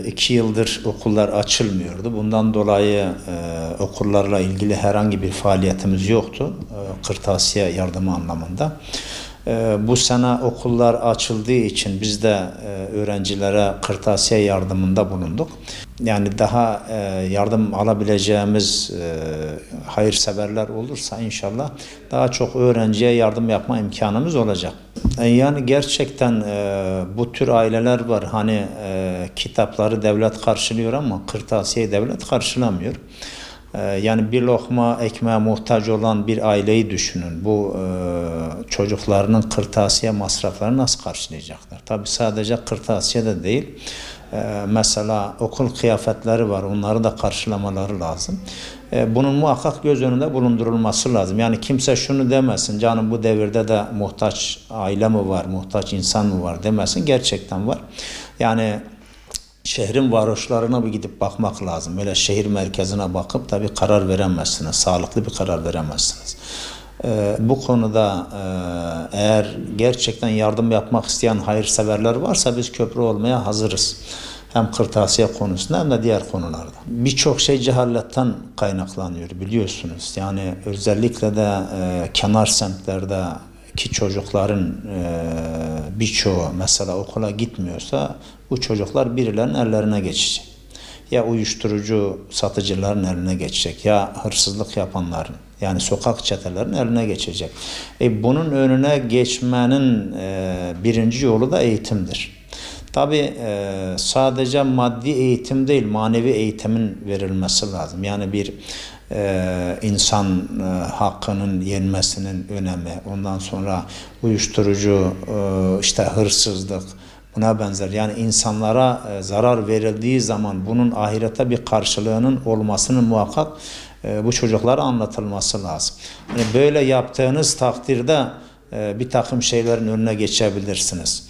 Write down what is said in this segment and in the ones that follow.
2 yıldır okullar açılmıyordu. Bundan dolayı okullarla ilgili herhangi bir faaliyetimiz yoktu. Kırtasiye yardımı anlamında. Bu sene okullar açıldığı için biz de öğrencilere kırtasiye yardımında bulunduk. Yani daha yardım alabileceğimiz hayırseverler olursa inşallah daha çok öğrenciye yardım yapma imkanımız olacak. Yani gerçekten bu tür aileler var. Hani kitapları devlet karşılıyor ama kırtasiyeyi devlet karşılamıyor. Yani bir lokma ekmeğe muhtaç olan bir aileyi düşünün. Bu çocuklarının kırtasiye masraflarını nasıl karşılayacaklar? Tabii sadece kırtasiye de değil. Mesela okul kıyafetleri var. Onları da karşılamaları lazım. Bunun muhakkak göz önünde bulundurulması lazım. Yani kimse şunu demesin. Canım bu devirde de muhtaç aile mi var? Muhtaç insan mı var demesin. Gerçekten var. Yani şehrin varoşlarına bir gidip bakmak lazım. Böyle şehir merkezine bakıp tabii karar veremezsiniz. Sağlıklı bir karar veremezsiniz. Bu konuda eğer gerçekten yardım yapmak isteyen hayırseverler varsa biz köprü olmaya hazırız. Hem kırtasiye konusunda hem de diğer konularda. Birçok şey cehaletten kaynaklanıyor biliyorsunuz. Yani özellikle de kenar semtlerdeki çocukların birçoğu mesela okula gitmiyorsa bu çocuklar birilerinin ellerine geçecek. Ya uyuşturucu satıcıların eline geçecek ya hırsızlık yapanların yani sokak çetelerinin eline geçecek. Bunun önüne geçmenin birinci yolu da eğitimdir. Tabii sadece maddi eğitim değil manevi eğitimin verilmesi lazım. Yani bir insan hakkının yenmesinin önemi, ondan sonra uyuşturucu, işte hırsızlık, buna benzer. Yani insanlara zarar verildiği zaman bunun ahirete bir karşılığının olmasının muhakkak bu çocuklara anlatılması lazım. Yani böyle yaptığınız takdirde bir takım şeylerin önüne geçebilirsiniz.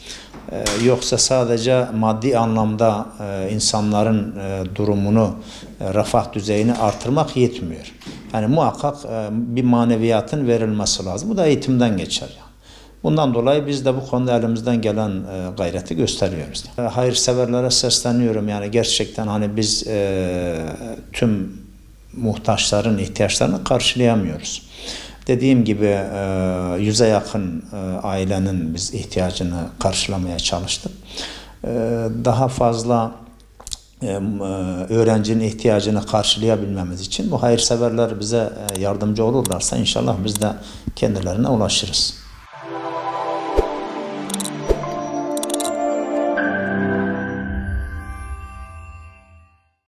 Yoksa sadece maddi anlamda insanların durumunu, refah düzeyini artırmak yetmiyor. Yani muhakkak bir maneviyatın verilmesi lazım. Bu da eğitimden geçer. Bundan dolayı biz de bu konuda elimizden gelen gayreti gösteriyoruz. Hayırseverlere sesleniyorum. Yani gerçekten hani biz tüm muhtaçların ihtiyaçlarını karşılayamıyoruz. Dediğim gibi 100'e yakın ailenin biz ihtiyacını karşılamaya çalıştık. Daha fazla öğrencinin ihtiyacını karşılayabilmemiz için bu hayırseverler bize yardımcı olurlarsa inşallah biz de kendilerine ulaşırız.